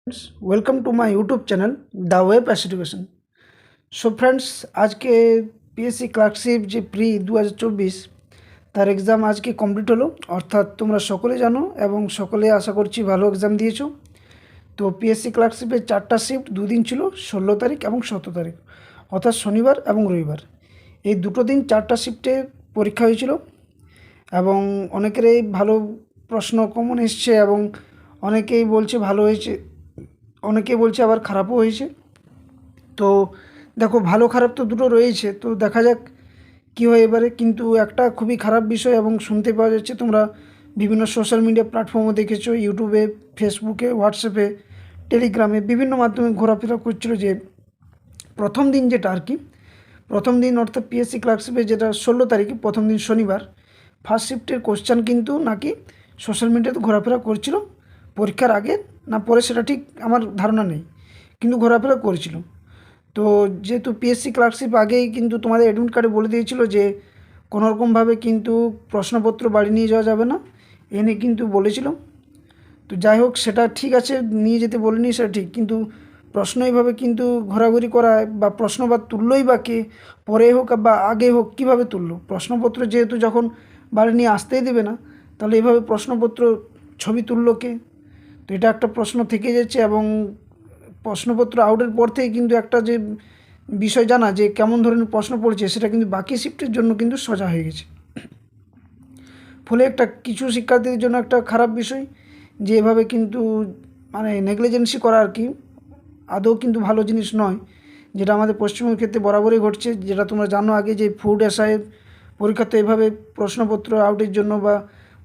Friends, welcome to my YouTube channel the web education. So friends, आज के PSC clerkship যে pre 2024 তার exam আজকে কমপ্লিট হলো। অর্থাৎ তোমরা সকলে জানো এবং সকলে আশা করছি ভালো এক্সাম দিয়েছো। তো পিএসসি ক্লার্কশিপের 4টা শিফট দুদিন ছিল, 16 তারিখ এবং 17 তারিখ, অর্থাৎ শনিবার এবং রবিবার। এই দুটো দিন 4টা শিফটে পরীক্ষা হয়েছিল এবং অনেকেরই ভালো প্রশ্ন কমন এসছে এবং অনেকেই বলছে ভালো হয়েছে, অনেকে বলছে আবার খারাপও হয়েছে। তো দেখো, ভালো খারাপ তো দুটো রয়েছে, তো দেখা যাক কী হয় এবারে। কিন্তু একটা খুবই খারাপ বিষয় এবং শুনতে পাওয়া যাচ্ছে, তোমরা বিভিন্ন সোশ্যাল মিডিয়া প্ল্যাটফর্মে দেখেছো, ইউটিউবে, ফেসবুকে, হোয়াটসঅ্যাপে, টেলিগ্রামে বিভিন্ন মাধ্যমে ঘোরাফেরা করছিল যে প্রথম দিন যেটা আর কি, প্রথম দিন অর্থাৎ পিএসসি ক্লার্কশিপে যেটা 16 তারিখে প্রথম দিন শনিবার, ফার্স্ট শিফটের কোশ্চেন কিন্তু নাকি সোশ্যাল মিডিয়াতে ঘোরাফেরা করছিল পরীক্ষার আগে না পরে সেটা ঠিক আমার ধারণা নেই, কিন্তু ঘোরাফেরা করেছিল। তো যেহেতু পিএসসি ক্লার্কশিপ আগেই কিন্তু তোমাদের অ্যাডমিট কার্ডে বলে দিয়েছিল যে কোনোরকমভাবে কিন্তু প্রশ্নপত্র বাড়ি নিয়ে যাওয়া যাবে না, এ নিয়ে কিন্তু বলেছিল। তো যাই হোক, সেটা ঠিক আছে, নিয়ে যেতে বলিনি সেটা ঠিক, কিন্তু প্রশ্ন এইভাবে কিন্তু ঘোরাঘুরি করা বা প্রশ্ন বা তুললই বা কে, পরে হোক বা আগে হোক, কীভাবে তুললো প্রশ্নপত্র, যেহেতু যখন বাড়ি নিয়ে আসতেই দেবে না, তাহলে এইভাবে প্রশ্নপত্র ছবি তুললো কে? তো এটা একটা প্রশ্ন থেকে যাচ্ছে এবং প্রশ্নপত্র আউটের পর থেকে কিন্তু একটা যে বিষয় জানা যে কেমন ধরনের প্রশ্ন পড়ছে, সেটা কিন্তু বাকি শিফটের জন্য কিন্তু সোজা হয়ে গেছে। ফলে একটা কিছু শিক্ষার্থীদের জন্য একটা খারাপ বিষয় যে এভাবে কিন্তু মানে নেগলিজেন্সি করা আর কি, আদৌ কিন্তু ভালো জিনিস নয়, যেটা আমাদের পশ্চিমবঙ্গের ক্ষেত্রে বরাবরই ঘটছে। যেটা তোমরা জানো আগে যে ফুড এসআইয়ের পরীক্ষাতে এভাবে প্রশ্নপত্র আউটের জন্য বা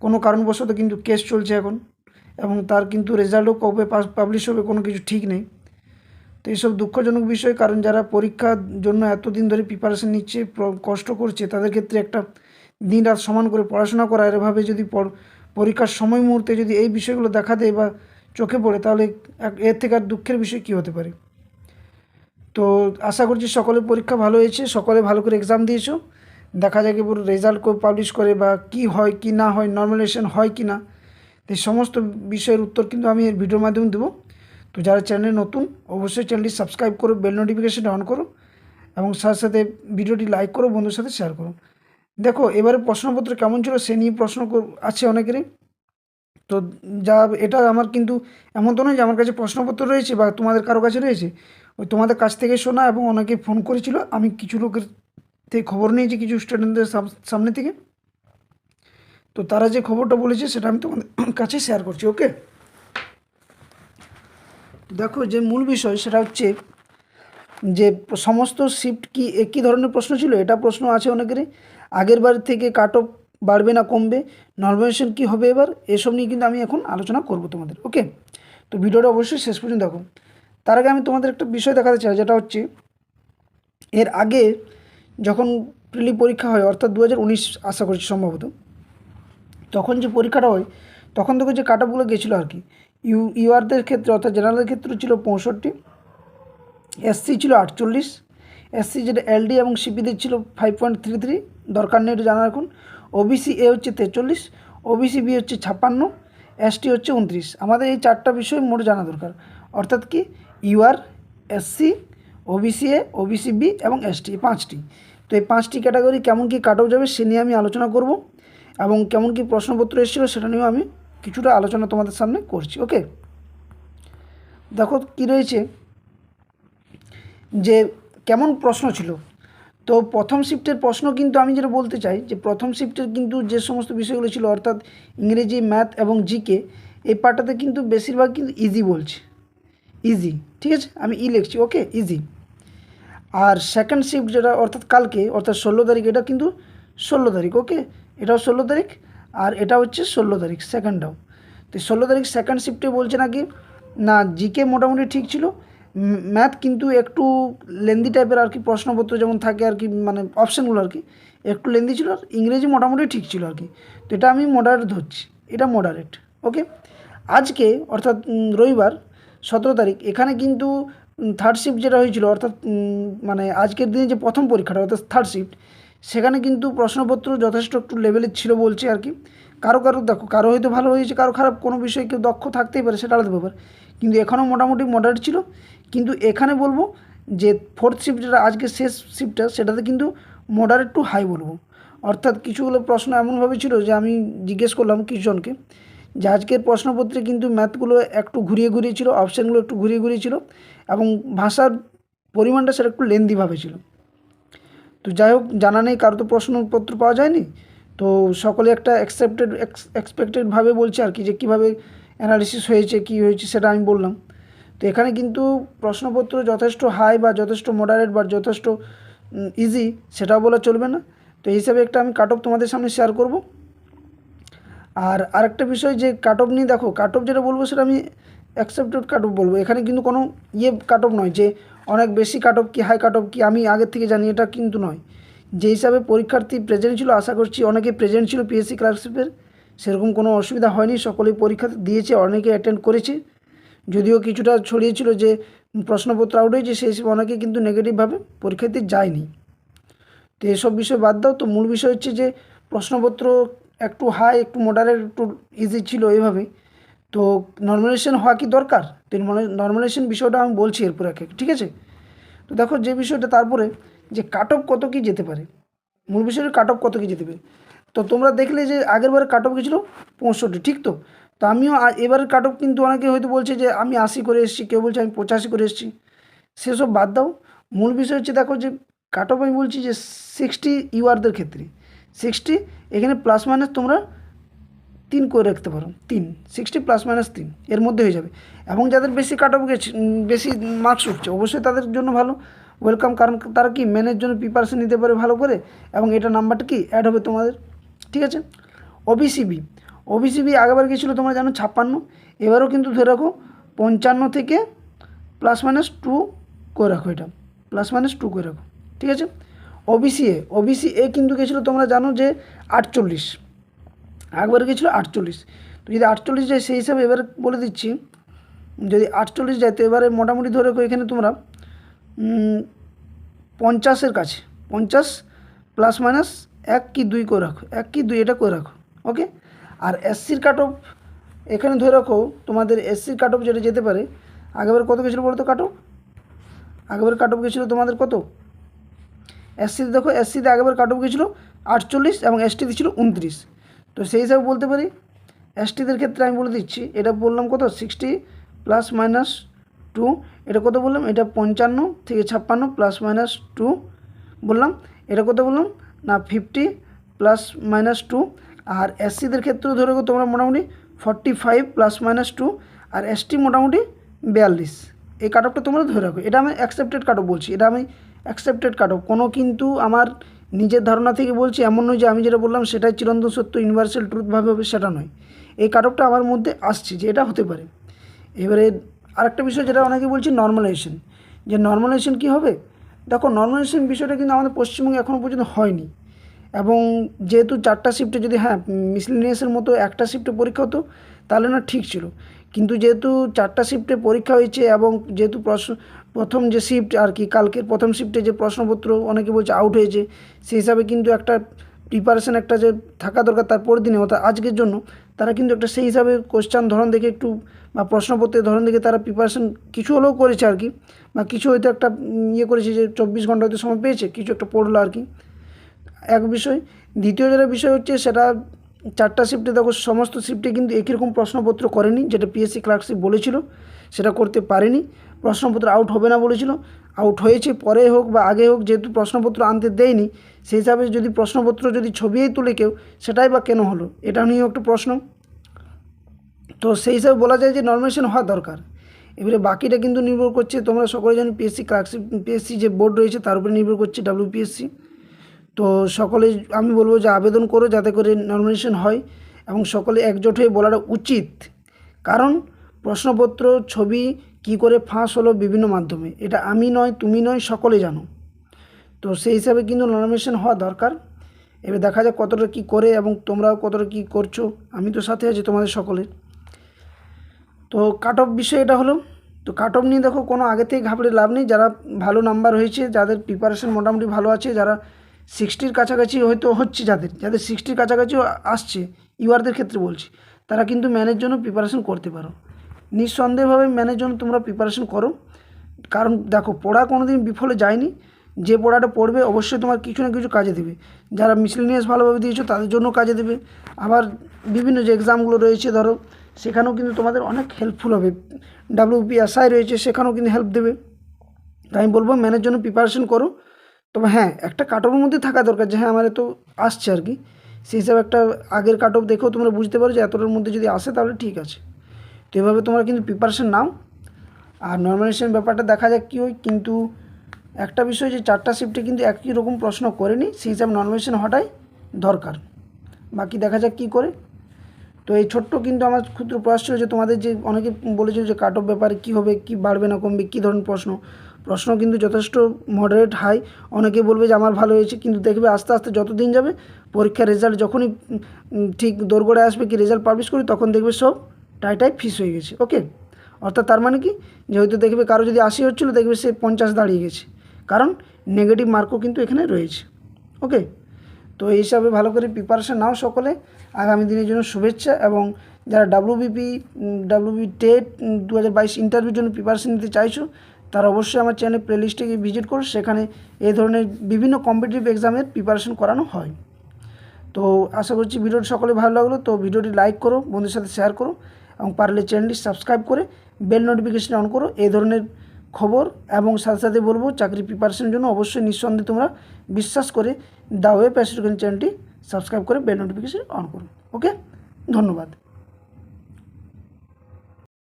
কোনো কারণবশত কিন্তু কেস চলছে এখন, এবং তার কিন্তু রেজাল্টও কবে পাবলিশ হবে কোনো কিছু ঠিক নেই। তো এইসব দুঃখজনক বিষয়, কারণ যারা পরীক্ষার জন্য এতদিন ধরে প্রিপারেশন নিচ্ছে, কষ্ট করছে, তাদের ক্ষেত্রে একটা দিন রাত সমান করে পড়াশোনা করা, এভাবে যদি পরীক্ষার সময় মুহূর্তে যদি এই বিষয়গুলো দেখা দেয় বা চোখে পড়ে, তাহলে এর থেকে আর দুঃখের বিষয় কী হতে পারে। তো আশা করছি সকলের পরীক্ষা ভালো হয়েছে, সকলে ভালো করে এক্সাম দিয়েছো। দেখা যাক এবার রেজাল্ট পাবলিশ করে বা কী হয় কি না হয়, নর্মালাইজেশন হয় কি না, এই সমস্ত বিষয়ের উত্তর কিন্তু আমি এর ভিডিওর মাধ্যমে দেবো। তো যারা চ্যানেলে নতুন, অবশ্যই চ্যানেলটি সাবস্ক্রাইব করো, বেল নোটিফিকেশানটা অন করো এবং সাথে সাথে ভিডিওটি লাইক করো, বন্ধুর সাথে শেয়ার করো। দেখো, এবারে প্রশ্নপত্র কেমন ছিল সে নিয়ে প্রশ্ন আছে অনেকেরই। তো যা এটা আমার কিন্তু এমন তো নয় যে আমার কাছে প্রশ্নপত্র রয়েছে বা তোমাদের কারো কাছে রয়েছে, ওই তোমাদের কাছ থেকে শোনা, এবং অনেকে ফোন করেছিল, আমি কিছু লোকের থেকে খবর নিয়েছি, কিছু স্টুডেন্টদের সামনে থেকে। তো তারা যে খবরটা বলেছে সেটা আমি তোমাদের কাছে শেয়ার করছি। ওকে, দেখো যে মূল বিষয় সেটা হচ্ছে যে সমস্ত শিফট কি একই ধরনের প্রশ্ন ছিল, এটা প্রশ্ন আছে অনেকেরই। আগের বার থেকে কাট অফ বাড়বে না কমবে, নর্মালাইজেশন কী হবে এবার, এসব নিয়ে কিন্তু আমি এখন আলোচনা করব তোমাদের। ওকে, তো ভিডিওটা অবশ্যই শেষ পর্যন্ত দেখো। তার আগে আমি তোমাদের একটা বিষয় দেখাতে চাই, যেটা হচ্ছে এর আগে যখন প্রিলি পরীক্ষা হয়, অর্থাৎ 2019 আশা করছি সম্ভবত, তখন যে পরীক্ষাটা হয় তখন থেকে যে কাট অফগুলো গেছিলো আর কি, ইউআরদের ক্ষেত্রে অর্থাৎ জেনারেলের ক্ষেত্রে ছিল 65, এসসি ছিল 48, এসসি যেটা এলডি এবং সিপিদের ছিল 5.33, দরকার নেই এটা জানা এখন। ওবিসি এ হচ্ছে 43, ওবিসি বি হচ্ছে 56, এসটি হচ্ছে 29। আমাদের এই 4টা বিষয় মোট জানা দরকার, অর্থাৎ কি UR, SC, OBC A, OBC B এবং এসটি, 5টি। তো এই 5টি ক্যাটাগরি কেমন কী কাট অফ যাবে সে নিয়ে আমি আলোচনা করব, এবং কেমন কী প্রশ্নপত্র এসেছিলো সেটা নিয়েও আমি কিছুটা আলোচনা তোমাদের সামনে করছি। ওকে, দেখো কী রয়েছে যে কেমন প্রশ্ন ছিল। তো প্রথম শিফটের প্রশ্ন কিন্তু আমি যেটা বলতে চাই যে প্রথম শিফটের কিন্তু যে সমস্ত বিষয়গুলো ছিল, অর্থাৎ ইংরেজি, ম্যাথ এবং জিকে, এই পার্টটাতে কিন্তু বেশিরভাগ কিন্তু ইজি বলছে, ইজি, ঠিক আছে, আমি লিখছি। ওকে, ইজি। আর সেকেন্ড শিফট যেটা অর্থাৎ কালকে, অর্থাৎ 16 তারিখ, এটা কিন্তু 16 তারিখ। ওকে, এটাও 16 তারিখ আর এটা হচ্ছে 16 তারিখ সেকেন্ডটাও। তো 16 তারিখ সেকেন্ড শিফটে বলছে নাকি না জিকে মোটামুটি ঠিক ছিল, ম্যাথ কিন্তু একটু লেন্দি টাইপের আর কি, প্রশ্নপত্র যেমন থাকে আর কি, মানে অপশানগুলো আর কি একটু লেন্দি ছিল, আর ইংরেজি মোটামুটি ঠিক ছিল আর কি। তো এটা আমি মডারেট ধরছি, এটা মডারেট। ওকে, আজকে অর্থাৎ রবিবার 17 তারিখ, এখানে কিন্তু থার্ড শিফট যেটা হয়েছিল, অর্থাৎ মানে আজকের দিনে যে প্রথম পরীক্ষাটা অর্থাৎ থার্ড শিফট, সেখানে কিন্তু প্রশ্নপত্র যথেষ্ট একটু লেভেলের ছিল বলছে আর কি, কারো কারো দেখো, কারো হয়তো ভালো হয়েছে, কারো খারাপ, কোনো বিষয়ে কেউ দক্ষ থাকতেই পারে, সেটা আলাদা ব্যাপার। কিন্তু এখনও মোটামুটি মডারেট ছিল। কিন্তু এখানে বলবো যে ফোর্থ শিফট যেটা আজকে শেষ শিফটটা, সেটাতে কিন্তু মডারেট টু হাই বলবো। অর্থাৎ কিছুগুলো প্রশ্ন এমনভাবে ছিল যে আমি জিজ্ঞেস করলাম কিছুজনকে যে আজকের প্রশ্নপত্রে কিন্তু ম্যাথগুলো একটু ঘুরিয়ে ঘুরিয়ে ছিল, অপশানগুলো একটু ঘুরিয়ে ঘুরিয়ে ছিল, এবং ভাষার পরিমাণটা সেটা একটু লেন্দিভাবে ছিল। তো যাই হোক, জানা নেই, কারো তো প্রশ্নপত্র পাওয়া যায়নি, তো সকলে একটা এক্সপেক্টেডভাবে বলছে আর কি, যে কীভাবে অ্যানালিসিস হয়েছে, কী হয়েছে সেটা আমি বললাম। তো এখানে কিন্তু প্রশ্নপত্র যথেষ্ট হাই বা যথেষ্ট মডারেট বা যথেষ্ট ইজি সেটাও বলা চলবে না। তো এই হিসাবে একটা আমি কাট অফ তোমাদের সামনে শেয়ার করব। আর আরেকটা বিষয় যে কাট অফ নিয়ে দেখো, কাট অফ যেটা বলবো সেটা আমি অ্যাকসেপ্টেড কাট অফ বলবো। এখানে কিন্তু কোনো কাট অফ নয় যে অনেক বেশি কাট অফ কি হাই কাট অফ কি আমি আগের থেকে জানি, এটা কিন্তু নয়। যে হিসাবে পরীক্ষার্থী প্রেজেন্ট ছিল, আশা করছি অনেকে প্রেজেন্ট ছিল পিএসসি ক্লার্কশিপের, সেরকম কোনো অসুবিধা হয়নি, সকলেই পরীক্ষা দিয়েছে, অনেকে অ্যাটেন্ড করেছে। যদিও কিছুটা ছড়িয়েছিল যে প্রশ্নপত্র আউট হয়েছে, সেই হিসেবে অনেকে কিন্তু নেগেটিভভাবে পরীক্ষা দিতে যায়নি। তো এসব বিষয় বাদ দাও, তো মূল বিষয় হচ্ছে যে প্রশ্নপত্র একটু হাই, একটু মডারেট, একটু ইজি ছিল এইভাবে। তো নর্মালাইজেশন হওয়া কি দরকার? তো নর্মালাইজেশন বিষয়টা আমি বলছি এরপর একে, ঠিক আছে? তো দেখো যে বিষয়টা, তারপরে যে কাট অফ কত কী যেতে পারে, মূল বিষয়টা কাট অফ কত কী যেতে পারে। তো তোমরা দেখলে যে আগের বারে কাট অফ গেছিলো 65, ঠিক তো? তো আমিও এবারের কাট অফ কিন্তু অনেকে হয়তো বলছে যে আমি 80 করে এসেছি, কেউ বলছে আমি 85 করে এসেছি, সেসব বাদ দাও। মূল বিষয় হচ্ছে দেখো যে কাট অফ আমি বলছি যে 60 ইউআরদের ক্ষেত্রে 60, এখানে প্লাস মাইনাস তোমরা 3 করে রাখতে পারো, 3, 60 প্লাস মাইনাস 3 এর মধ্যে হয়ে যাবে। এবং যাদের বেশি কাট অফ গেছে, বেশি মার্কস উঠছে, অবশ্যই তাদের জন্য ভালো, ওয়েলকাম, কারণ তারা কি মেনের জন্য প্রিপারেশন নিতে পারে ভালো করে, এবং এটা নাম্বারটা কি অ্যাড হবে তোমাদের, ঠিক আছে? ওবিসিবি, ওবিসিবি আগেবার গেছিলো তোমরা জানো 56, এবারও কিন্তু ধরে রাখো 55 থেকে প্লাস মাইনাস 2 করে রাখো, এটা প্লাস মাইনাস 2 করে রাখো, ঠিক আছে? ওবিসি এ কিন্তু গেছিলো তোমরা জানো যে 48, একবার গেছিলো 48। তো যদি 48 যায় সেই হিসাবে এবার বলে দিচ্ছি, যদি 48 যায় তো এবারে মোটামুটি ধরে রাখো এখানে তোমরা 50-এর কাছে, 50 প্লাস মাইনাস 1 কি 2 করে রাখো, 1 কি 2 এটা করে রাখো, ওকে? আর এসসির কাট অফ এখানে ধরে রাখো, তোমাদের এসসির কাট অফ যেটা যেতে পারে, আগেবার কত গেছিলো বলো তো কাট অফ? আগেবার কাট অফ গেছিলো তোমাদের কত? এসসিতে দেখো, এসসিতে আগেবার কাট অফ গেছিলো 48 এবং এসটিতে ছিল 29। তো সেই হিসাবে বলতে পারি এসটিদের ক্ষেত্রে আমি বলে দিচ্ছি, এটা বললাম কত 60 প্লাস মাইনাস 2, এটা কত বললাম, এটা 55 থেকে 56 প্লাস মাইনাস 2 বললাম, এটা কত বললাম না 50 প্লাস মাইনাস 2। আর এসসিদের ক্ষেত্রেও ধরে রাখো তোমরা মোটামুটি 45 প্লাস মাইনাস 2, আর এসটি মোটামুটি 42। এই কাট অফটা তোমরা ধরে রাখো, এটা আমি অ্যাকসেপ্টেড কাট অফ বলছি, এটা আমি অ্যাকসেপ্টেড কাট অফ, কোনো কিন্তু আমার নিজের ধারণা থেকে বলছি এমন নয় যে আমি যেটা বললাম সেটাই চিরন্তন সত্য ইউনিভার্সাল ট্রুথভাবে হবে, সেটা নয়। এই কাট অফটা আমার মধ্যে আসছে যে এটা হতে পারে। এবারে আরেকটা বিষয় যেটা অনেকে বলছি নর্মালাইজেশন, যে নর্মালাইজেশন কী হবে, দেখো নর্মালাইজেশন বিষয়টা কিন্তু আমাদের পশ্চিমবঙ্গে এখনও পর্যন্ত হয়নি। এবং যেহেতু 4টা শিফটে যদি মিসলেনিয়াসের মতো একটা শিফটে পরীক্ষা হতো তাহলে না ঠিক ছিল, কিন্তু যেহেতু 4টা শিফটে পরীক্ষা হয়েছে এবং যেহেতু প্রথম যে শিফট আর কি, কালকের প্রথম শিফটে যে প্রশ্নপত্র অনেকে বলছে আউট হয়েছে, সেই হিসাবে কিন্তু একটা প্রিপারেশান একটা যে থাকা দরকার তার পরের দিনে, অর্থাৎ আজকের জন্য তারা কিন্তু একটা সেই হিসাবে কোশ্চান ধরন দেখে একটু বা প্রশ্নপত্রের ধরন দেখে তারা প্রিপারেশান কিছু হলেও করেছে আর কি, বা কিছু হয়তো একটা করেছে যে 24 ঘন্টা হয়তো সময় পেয়েছে, কিছু একটা পড়লো আর কি, এক বিষয়। দ্বিতীয় যেটা বিষয় হচ্ছে সেটা 4টা শিফটে দেখো, সমস্ত শিফটে কিন্তু একই রকম প্রশ্নপত্র করেনি, যেটা পিএসসি ক্লার্কশিপ বলেছিল সেটা করতে পারেনি। প্রশ্নপত্র আউট হবে না বলেছিল, আউট হয়েছে, পরে হোক বা আগে হোক, যেহেতু প্রশ্নপত্র আনতে দেয়নি সেই হিসাবে যদি প্রশ্নপত্র যদি ছবিই তুলে কেউ, সেটাই বা কেন হলো, এটা নিয়েও একটা প্রশ্ন। তো সেই হিসাবে বলা যায় যে নর্মালাইজেশন হওয়া দরকার। এবারে বাকিটা কিন্তু নির্ভর করছে, তোমরা সকলে জানো পিএসসি ক্লার্কশিপ, পিএসসি যে বোর্ড রয়েছে তার উপরে নির্ভর করছে ডব্লিউপিএসসি। তো সকলে আমি বলবো যে আবেদন করো যাতে করে নর্মালাইজেশন হয়, এবং সকলে একজোট হয়ে বলাটা উচিত, কারণ প্রশ্নপত্র ছবি কি করে ফাঁস হলো বিভিন্ন মাধ্যমে, এটা আমি নয়, তুমি নয়, সকলে জানো। তো সেই হিসাবে কিন্তু নর্মালাইজেশন হওয়া দরকার। এবার দেখা যাক কতটা কী করে, এবং তোমরাও কতটা কী করছো, আমি তো সাথে আছি তোমাদের সকলের। তো কাট অফ বিষয় এটা হলো। তো কাট অফ নিয়ে দেখো কোনো আগে থেকে ঘাবড়ে লাভ নেই, যারা ভালো নাম্বার হয়েছে, যাদের প্রিপারেশন মোটামুটি ভালো আছে, যারা 60-র কাছাকাছি হয়তো হচ্ছে, যাদের 60-র কাছাকাছিও আসছে, ইউআরদের ক্ষেত্রে বলছি, তারা কিন্তু ম্যানের জন্য প্রিপারেশন করতে পারো। নিঃসন্দেহভাবে ম্যানের জন্য তোমরা প্রিপারেশন করো, কারণ দেখো পড়া কোনো দিন বিফলে যায়নি। যে পড়াটা পড়বে অবশ্যই তোমার কিছু না কিছু কাজে দেবে। যারা মিসলেনিয়াস ভালোভাবে দিয়েছো তাদের জন্য কাজে দেবে, আবার বিভিন্ন যে এক্সামগুলো রয়েছে ধরো সেখানেও কিন্তু তোমাদের অনেক হেল্পফুল হবে। WPSI রয়েছে সেখানেও কিন্তু হেল্প দেবে। তাই আমি বলবো ম্যানের জন্য প্রিপারেশন করো। তবে হ্যাঁ, একটা কাট অফের মধ্যে থাকা দরকার যে হ্যাঁ আমার এত আসছে আর কি, সেই হিসাবে একটা আগের কাট অফ দেখেও তোমরা বুঝতে পারো যে এতটার মধ্যে যদি আসে তাহলে ঠিক আছে। তো এভাবে তোমরা কিন্তু প্রিপারেশন নাও। আর নর্মালাইজেশন ব্যাপারটা দেখা যাক কী হয়, কিন্তু একটা বিষয় যে 4টা শিফটে কিন্তু একই রকম প্রশ্ন করেনি, সেই হিসাবে নর্মালাইজেশন হওয়াটাই দরকার। বাকি দেখা যাক কী করে। তো এই ছোট্ট কিন্তু আমার ক্ষুদ্র প্রয়াস ছিল যে তোমাদের যে অনেকে বলেছিল যে কাট অফ ব্যাপারে কী হবে, কী বাড়বে না কমবে, কী ধরনের প্রশ্ন কিন্তু যথেষ্ট মডারেট হাই। অনেকে বলবে যে আমার ভালো হয়েছে, কিন্তু দেখবে আস্তে আস্তে যত দিন যাবে পরীক্ষার রেজাল্ট যখনই ঠিক দোরগোড়ায় আসবে কি রেজাল্ট পাবলিশ করি, তখন দেখবে সব টাই ফিস হয়ে গেছে। ওকে, অর্থাৎ তার মানে কি যে হয়তো দেখবে কারো যদি 80 হচ্ছিলো দেখবে সে 50 দাঁড়িয়ে গেছে, কারণ নেগেটিভ মার্কও কিন্তু এখানে রয়েছে। ওকে, তো এই হিসাবে ভালো করে প্রিপারেশান নাও সকলে। আগামী দিনের জন্য শুভেচ্ছা। এবং যারা ডাব্লিউবি টেট 2022 ইন্টারভিউর জন্য প্রিপারেশান নিতে চাইছো তারা অবশ্যই আমার চ্যানেল প্লেলিস্টে গিয়ে ভিজিট করো, সেখানে এই ধরনের বিভিন্ন কম্পিটিটিভ এক্সামের প্রিপারেশান করানো হয়। তো আশা করছি ভিডিওটি সকলে ভালো লাগলো। তো ভিডিওটি লাইক করো, বন্ধুদের সাথে শেয়ার করো, এবং পারলে চ্যানেলটি সাবস্ক্রাইব করে বেল নোটিফিকেশন অন করো এই ধরনের খবর। এবং সাথে সাথে বলবো চাকরি প্রিপারেশনের জন্য অবশ্যই নিঃসন্দেহে তোমরা বিশ্বাস করে দ্য ওয়ে প্যাসিভ এডুকেশন চ্যানেলটি সাবস্ক্রাইব করে বেল নোটিফিকেশন অন করো। ওকে, ধন্যবাদ।